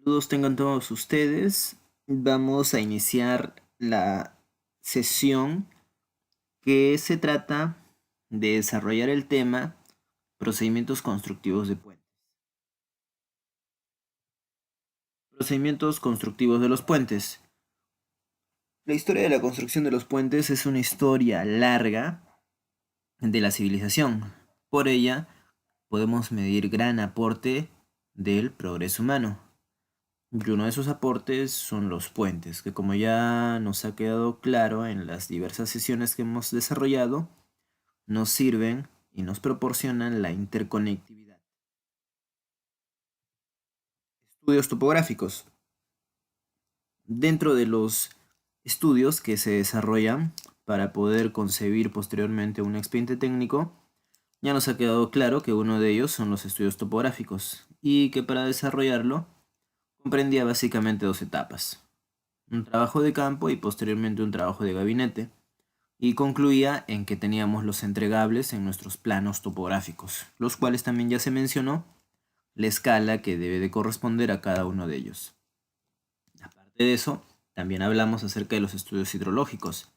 Saludos tengan todos ustedes. Vamos a iniciar la sesión que se trata de desarrollar el tema procedimientos constructivos de puentes. Procedimientos constructivos de los puentes. La historia de la construcción de los puentes es una historia larga de la civilización. Por ella podemos medir gran aporte del progreso humano. Y uno de esos aportes son los puentes, que como ya nos ha quedado claro en las diversas sesiones que hemos desarrollado, nos sirven y nos proporcionan la interconectividad. Estudios topográficos. Dentro de los estudios que se desarrollan para poder concebir posteriormente un expediente técnico, ya nos ha quedado claro que uno de ellos son los estudios topográficos y que para desarrollarlo comprendía básicamente dos etapas: un trabajo de campo y posteriormente un trabajo de gabinete, y concluía en que teníamos los entregables en nuestros planos topográficos, los cuales también ya se mencionó la escala que debe de corresponder a cada uno de ellos. Aparte de eso, también hablamos acerca de los estudios hidrológicos.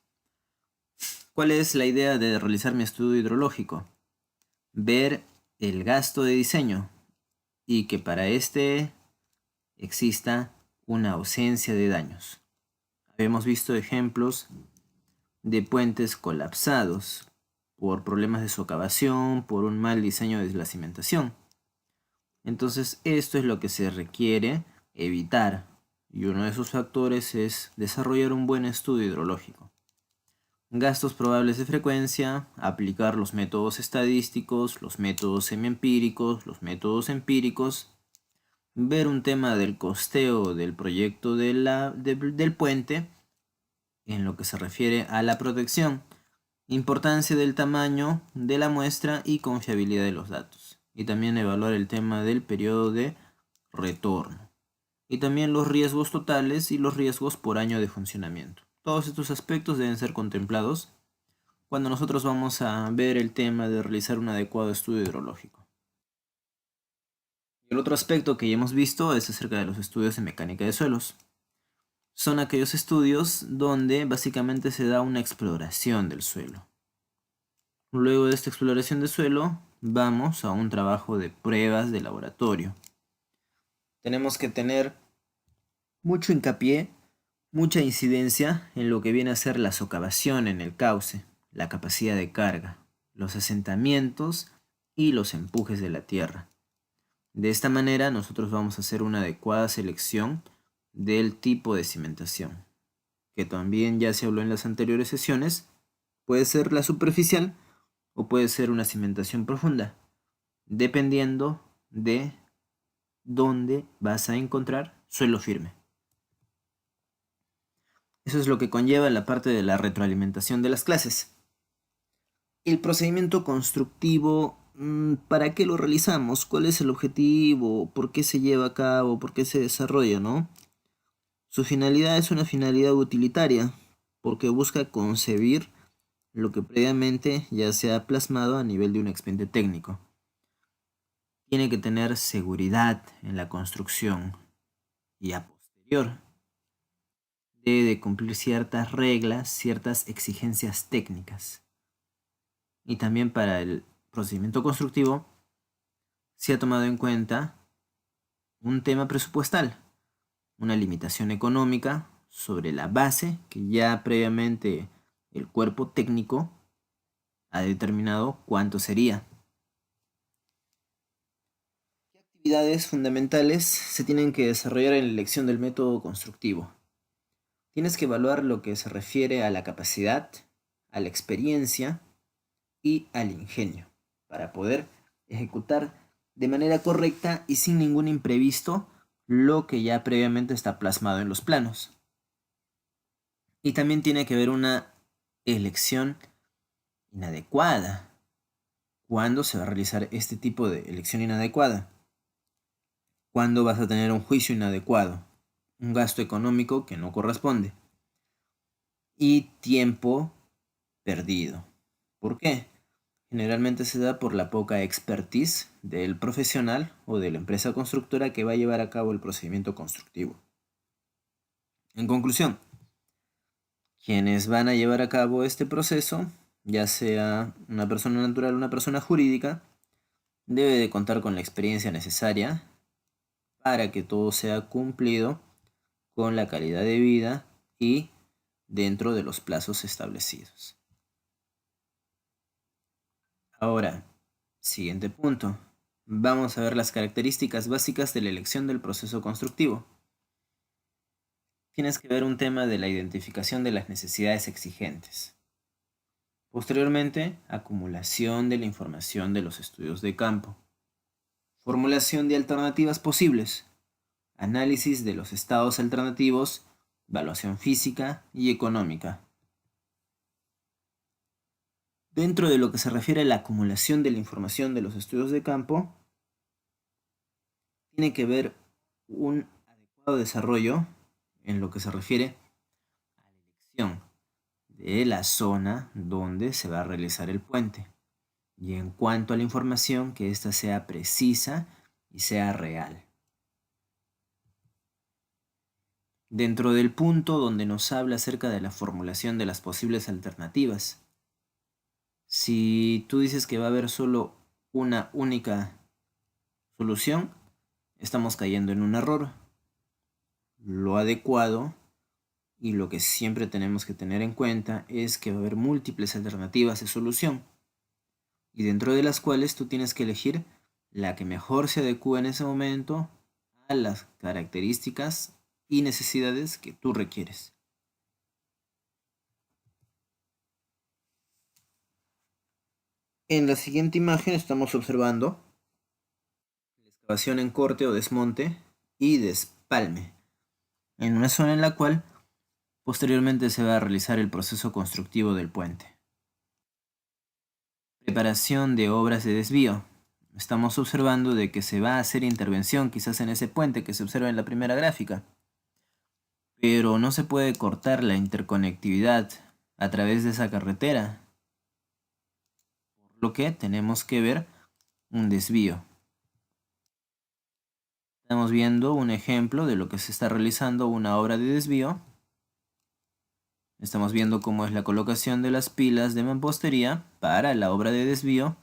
¿Cuál es la idea de realizar mi estudio hidrológico? Ver el gasto de diseño y que para este exista una ausencia de daños. Hemos visto ejemplos de puentes colapsados por problemas de socavación, por un mal diseño de la cimentación. Entonces esto es lo que se requiere evitar, y uno de esos factores es desarrollar un buen estudio hidrológico. Gastos probables de frecuencia, aplicar los métodos estadísticos, los métodos semiempíricos, los métodos empíricos, ver un tema del costeo del proyecto del puente en lo que se refiere a la protección, importancia del tamaño de la muestra y confiabilidad de los datos. Y también evaluar el tema del periodo de retorno. Y también los riesgos totales y los riesgos por año de funcionamiento. Todos estos aspectos deben ser contemplados cuando nosotros vamos a ver el tema de realizar un adecuado estudio hidrológico. El otro aspecto que ya hemos visto es acerca de los estudios en mecánica de suelos. Son aquellos estudios donde básicamente se da una exploración del suelo. Luego de esta exploración del suelo, vamos a un trabajo de pruebas de laboratorio. Tenemos que tener mucho hincapié, mucha incidencia en lo que viene a ser la socavación en el cauce, la capacidad de carga, los asentamientos y los empujes de la tierra. De esta manera nosotros vamos a hacer una adecuada selección del tipo de cimentación, que también ya se habló en las anteriores sesiones. Puede ser la superficial o puede ser una cimentación profunda, dependiendo de dónde vas a encontrar suelo firme. Eso es lo que conlleva la parte de la retroalimentación de las clases. El procedimiento constructivo, ¿para qué lo realizamos? ¿Cuál es el objetivo? ¿Por qué se lleva a cabo? ¿Por qué se desarrolla, no? Su finalidad es una finalidad utilitaria, porque busca concebir lo que previamente ya se ha plasmado a nivel de un expediente técnico. Tiene que tener seguridad en la construcción y a posterior debe de cumplir ciertas reglas, ciertas exigencias técnicas. Y también para el procedimiento constructivo se ha tomado en cuenta un tema presupuestal, una limitación económica sobre la base que ya previamente el cuerpo técnico ha determinado cuánto sería. ¿Qué actividades fundamentales se tienen que desarrollar en la elección del método constructivo? Tienes que evaluar lo que se refiere a la capacidad, a la experiencia y al ingenio para poder ejecutar de manera correcta y sin ningún imprevisto lo que ya previamente está plasmado en los planos. Y también tiene que haber una elección inadecuada. ¿Cuándo se va a realizar este tipo de elección inadecuada? ¿Cuándo vas a tener un juicio inadecuado? Un gasto económico que no corresponde. Y tiempo perdido. ¿Por qué? Generalmente se da por la poca expertise del profesional o de la empresa constructora que va a llevar a cabo el procedimiento constructivo. En conclusión, quienes van a llevar a cabo este proceso, ya sea una persona natural o una persona jurídica, debe de contar con la experiencia necesaria para que todo sea cumplido con la calidad de vida y dentro de los plazos establecidos. Ahora, siguiente punto. Vamos a ver las características básicas de la elección del proceso constructivo. Tienes que ver un tema de la identificación de las necesidades exigentes. Posteriormente, acumulación de la información de los estudios de campo. Formulación de alternativas posibles. Análisis de los estados alternativos, evaluación física y económica. Dentro de lo que se refiere a la acumulación de la información de los estudios de campo, tiene que ver un adecuado desarrollo en lo que se refiere a la elección de la zona donde se va a realizar el puente. Y en cuanto a la información, que ésta sea precisa y sea real. Dentro del punto donde nos habla acerca de la formulación de las posibles alternativas, si tú dices que va a haber solo una única solución, estamos cayendo en un error. Lo adecuado y lo que siempre tenemos que tener en cuenta es que va a haber múltiples alternativas de solución y dentro de las cuales tú tienes que elegir la que mejor se adecue en ese momento a las características y necesidades que tú requieres. En la siguiente imagen estamos observando la excavación en corte o desmonte y despalme, en una zona en la cual posteriormente se va a realizar el proceso constructivo del puente. Preparación de obras de desvío. Estamos observando de que se va a hacer intervención quizás en ese puente que se observa en la primera gráfica, pero no se puede cortar la interconectividad a través de esa carretera, por lo que tenemos que ver un desvío. Estamos viendo un ejemplo de lo que se está realizando una obra de desvío. Estamos viendo cómo es la colocación de las pilas de mampostería para la obra de desvío.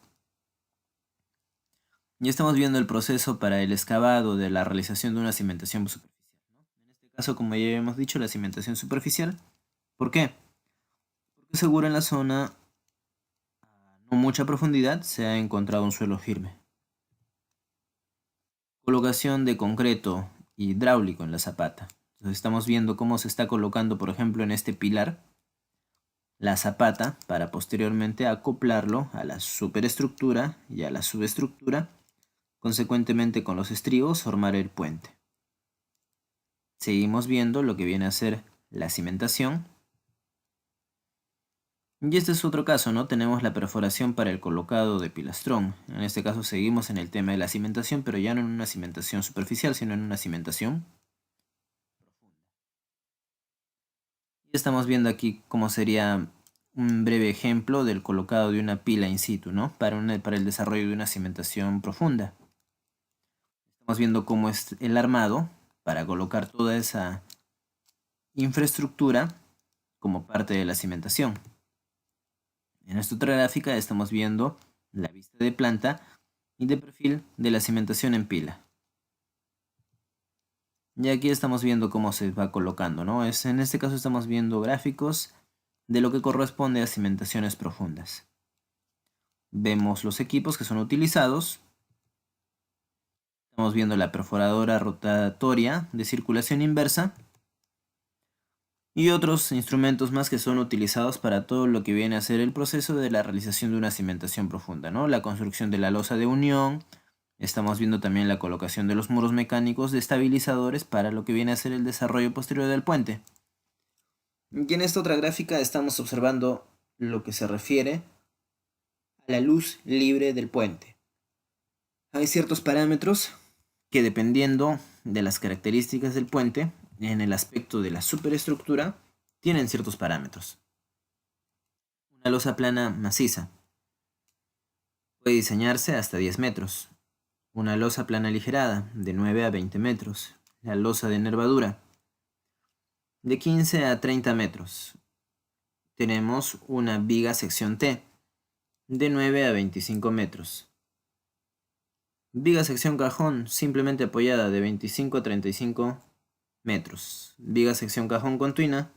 Y estamos viendo el proceso para el excavado de la realización de una cimentación superficial, ¿no? En este caso, como ya habíamos dicho, la cimentación superficial. ¿Por qué? Porque seguro en la zona a no mucha profundidad se ha encontrado un suelo firme. Colocación de concreto hidráulico en la zapata. Entonces estamos viendo cómo se está colocando, por ejemplo, en este pilar, la zapata para posteriormente acoplarlo a la superestructura y a la subestructura, consecuentemente con los estribos formar el puente. Seguimos viendo lo que viene a ser la cimentación. Y este es otro caso, ¿no? Tenemos la perforación para el colocado de pilastrón. En este caso seguimos en el tema de la cimentación, pero ya no en una cimentación superficial, sino en una cimentación profunda. Y estamos viendo aquí cómo sería un breve ejemplo del colocado de una pila in situ, ¿no? Para el desarrollo de una cimentación profunda. Estamos viendo cómo es el armado para colocar toda esa infraestructura como parte de la cimentación. En esta otra gráfica estamos viendo la vista de planta y de perfil de la cimentación en pila. Y aquí estamos viendo cómo se va colocando, ¿no? En este caso estamos viendo gráficos de lo que corresponde a cimentaciones profundas. Vemos los equipos que son utilizados. Estamos viendo la perforadora rotatoria de circulación inversa y otros instrumentos más que son utilizados para todo lo que viene a ser el proceso de la realización de una cimentación profunda, ¿no? La construcción de la losa de unión. Estamos viendo también la colocación de los muros mecánicos de estabilizadores para lo que viene a ser el desarrollo posterior del puente. Y en esta otra gráfica estamos observando lo que se refiere a la luz libre del puente. Hay ciertos parámetros que, dependiendo de las características del puente, en el aspecto de la superestructura, tienen ciertos parámetros. Una losa plana maciza. Puede diseñarse hasta 10 metros. Una losa plana aligerada de 9 a 20 metros. La losa de nervadura de 15 a 30 metros. Tenemos una viga sección T de 9 a 25 metros. Viga sección cajón simplemente apoyada de 25 a 35 metros. Viga sección cajón continua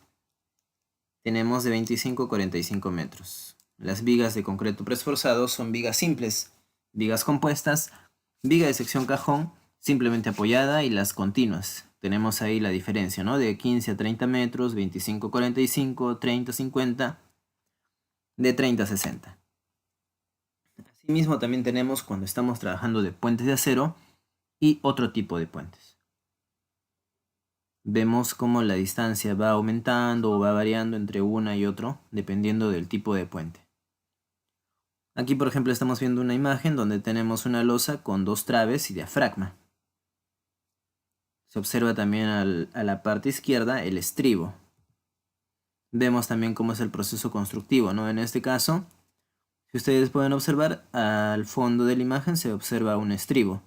tenemos de 25 a 45 metros. Las vigas de concreto preesforzado son vigas simples, vigas compuestas, viga de sección cajón simplemente apoyada y las continuas. Tenemos ahí la diferencia, ¿no? De 15 a 30 metros, 25 a 45, 30 a 50, de 30 a 60. Asimismo también tenemos cuando estamos trabajando de puentes de acero y otro tipo de puentes. Vemos cómo la distancia va aumentando o va variando entre una y otro dependiendo del tipo de puente. Aquí por ejemplo estamos viendo una imagen donde tenemos una losa con 2 traves y diafragma. Se observa también a la parte izquierda el estribo. Vemos también cómo es el proceso constructivo, ¿no? En este caso, si ustedes pueden observar, al fondo de la imagen se observa un estribo.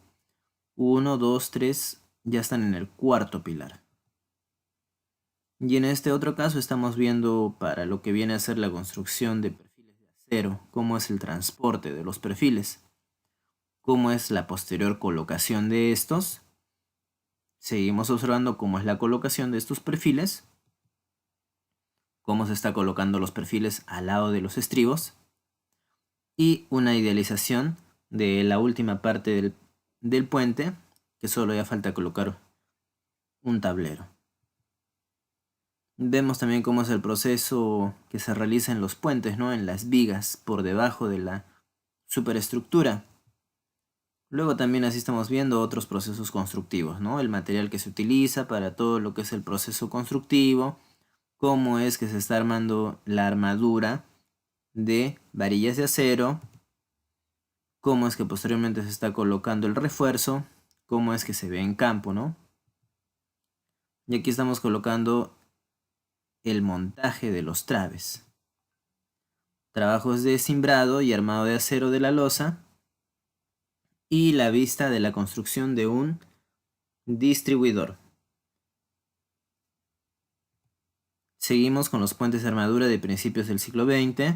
1, 2, 3, ya están en el 4.º pilar. Y en este otro caso estamos viendo para lo que viene a ser la construcción de perfiles de acero, cómo es el transporte de los perfiles, cómo es la posterior colocación de estos. Seguimos observando cómo es la colocación de estos perfiles, cómo se está colocando los perfiles al lado de los estribos y una idealización de la última parte del puente, que solo ya falta colocar un tablero. Vemos también cómo es el proceso que se realiza en los puentes, ¿no? En las vigas por debajo de la superestructura. Luego también así estamos viendo otros procesos constructivos, ¿no? El material que se utiliza para todo lo que es el proceso constructivo, cómo es que se está armando la armadura de varillas de acero, cómo es que posteriormente se está colocando el refuerzo, cómo es que se ve en campo, ¿no? Y aquí estamos colocando el montaje de los traves. Trabajos de cimbrado y armado de acero de la losa y la vista de la construcción de un distribuidor. Seguimos con los puentes de armadura de principios del siglo XX.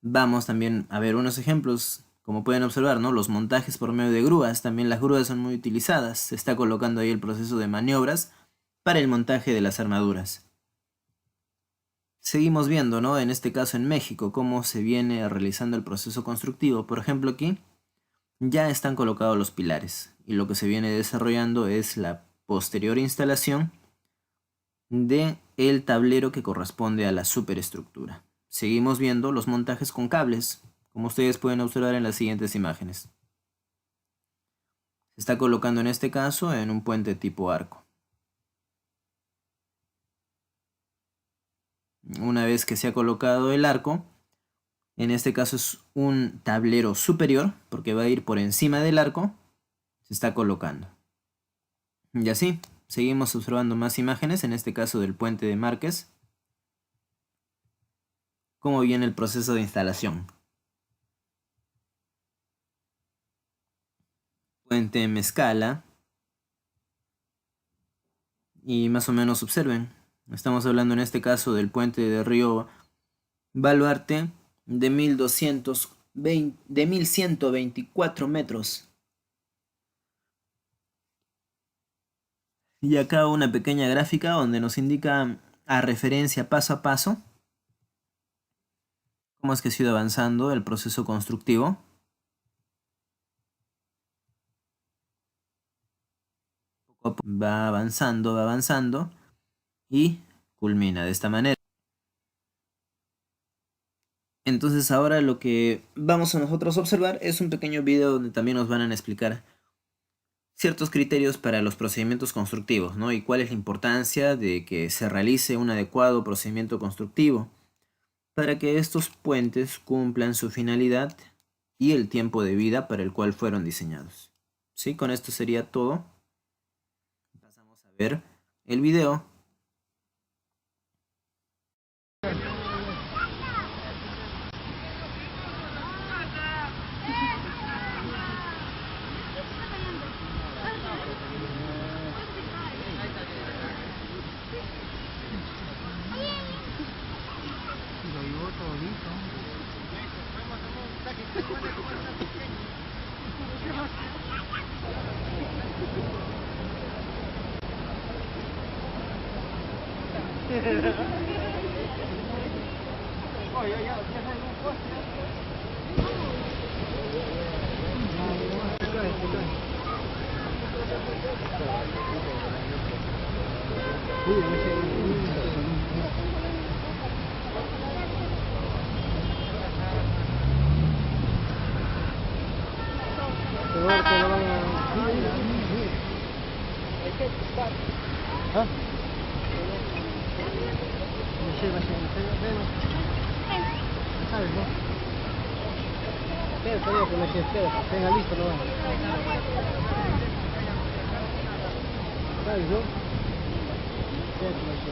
Vamos también a ver unos ejemplos, como pueden observar, ¿no? Los montajes por medio de grúas. También las grúas son muy utilizadas. Se está colocando ahí el proceso de maniobras para el montaje de las armaduras. Seguimos viendo, ¿no? En este caso en México, cómo se viene realizando el proceso constructivo. Por ejemplo, aquí ya están colocados los pilares y lo que se viene desarrollando es la posterior instalación de el tablero que corresponde a la superestructura. Seguimos viendo los montajes con cables, como ustedes pueden observar en las siguientes imágenes. Se está colocando en este caso en un puente tipo arco. Una vez que se ha colocado el arco, en este caso es un tablero superior, porque va a ir por encima del arco, se está colocando. Y así, seguimos observando más imágenes, en este caso del puente de Márquez, cómo viene el proceso de instalación. Puente Mezcala. Y más o menos observen, estamos hablando en este caso del puente de Río Baluarte de 1124 metros. Y acá una pequeña gráfica donde nos indica a referencia paso a paso cómo es que se ha ido avanzando el proceso constructivo. Va avanzando y culmina de esta manera. Entonces ahora lo que vamos a nosotros observar es un pequeño video donde también nos van a explicar ciertos criterios para los procedimientos constructivos, ¿no? Y cuál es la importancia de que se realice un adecuado procedimiento constructivo para que estos puentes cumplan su finalidad y el tiempo de vida para el cual fueron diseñados. ¿Sí? Con esto sería todo. Pasamos a ver el video. ¿Ah? ¿Sabes, no? Espera, por la que espera, tenga listo, no va. ¿Sabes, no? Espera, por la que...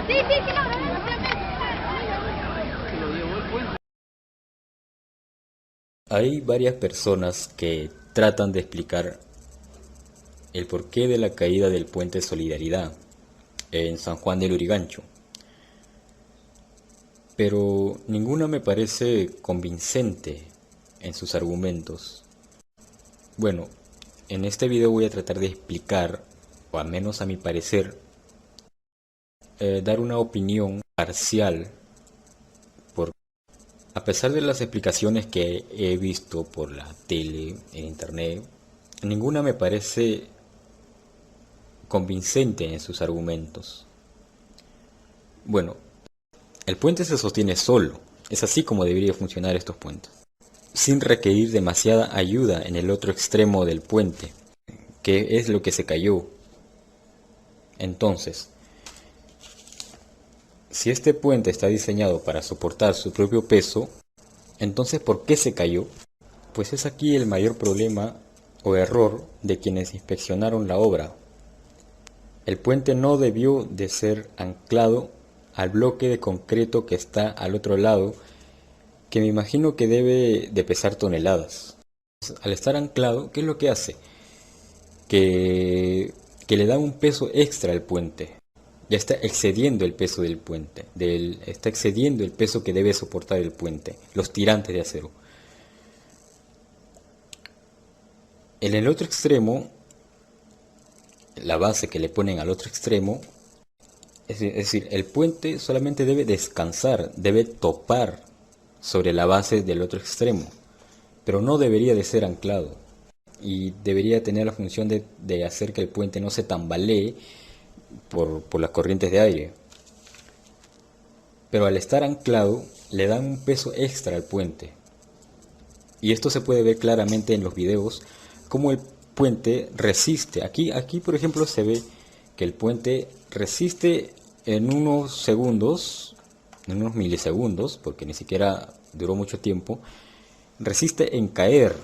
Sí, sí, sí, Hay varias personas que tratan de explicar el porqué de la caída del puente Solidaridad en San Juan del Lurigancho, pero ninguna me parece convincente en sus argumentos. Bueno, en este video voy a tratar de explicar, o al menos a mi parecer, dar una opinión parcial. A pesar de las explicaciones que he visto por la tele, en internet, ninguna me parece convincente en sus argumentos. Bueno, el puente se sostiene solo, es así como debería funcionar estos puentes, sin requerir demasiada ayuda en el otro extremo del puente, que es lo que se cayó. Entonces, si este puente está diseñado para soportar su propio peso, entonces ¿por qué se cayó? Pues es aquí el mayor problema o error de quienes inspeccionaron la obra. El puente no debió de ser anclado al bloque de concreto que está al otro lado, que me imagino que debe de pesar toneladas. Al estar anclado, ¿qué es lo que hace? Que le da un peso extra al puente. Ya está excediendo el peso del puente, está excediendo el peso que debe soportar el puente, los tirantes de acero. En el otro extremo, la base que le ponen al otro extremo, es decir, el puente solamente debe descansar, debe topar sobre la base del otro extremo, pero no debería de ser anclado y debería tener la función de hacer que el puente no se tambalee por las corrientes de aire. Pero al estar anclado le dan un peso extra al puente, y esto se puede ver claramente en los videos cómo el puente resiste. Aquí por ejemplo se ve que el puente resiste en unos segundos, en unos milisegundos, porque ni siquiera duró mucho tiempo, resiste en caer,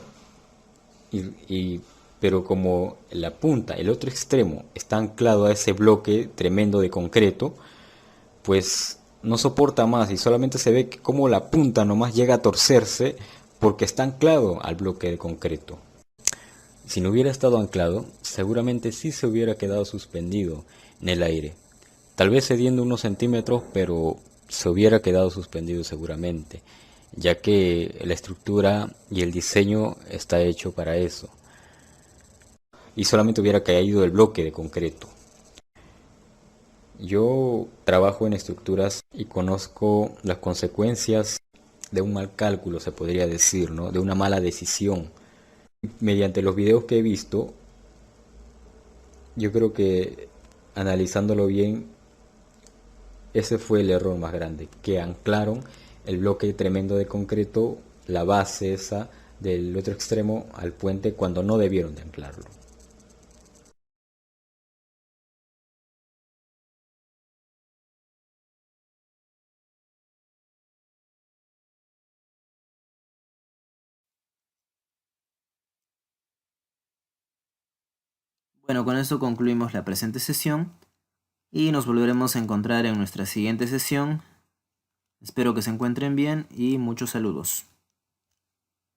pero como la punta, el otro extremo, está anclado a ese bloque tremendo de concreto, pues no soporta más y solamente se ve como la punta nomás llega a torcerse porque está anclado al bloque de concreto. Si no hubiera estado anclado, seguramente sí se hubiera quedado suspendido en el aire, tal vez cediendo unos centímetros, pero se hubiera quedado suspendido seguramente, ya que la estructura y el diseño está hecho para eso, y solamente hubiera caído el bloque de concreto. Yo trabajo en estructuras y conozco las consecuencias de un mal cálculo, se podría decir, ¿no? De una mala decisión. Mediante los videos que he visto, yo creo que analizándolo bien, ese fue el error más grande, que anclaron el bloque tremendo de concreto, la base esa del otro extremo al puente cuando no debieron de anclarlo. Bueno, con esto concluimos la presente sesión y nos volveremos a encontrar en nuestra siguiente sesión. Espero que se encuentren bien y muchos saludos.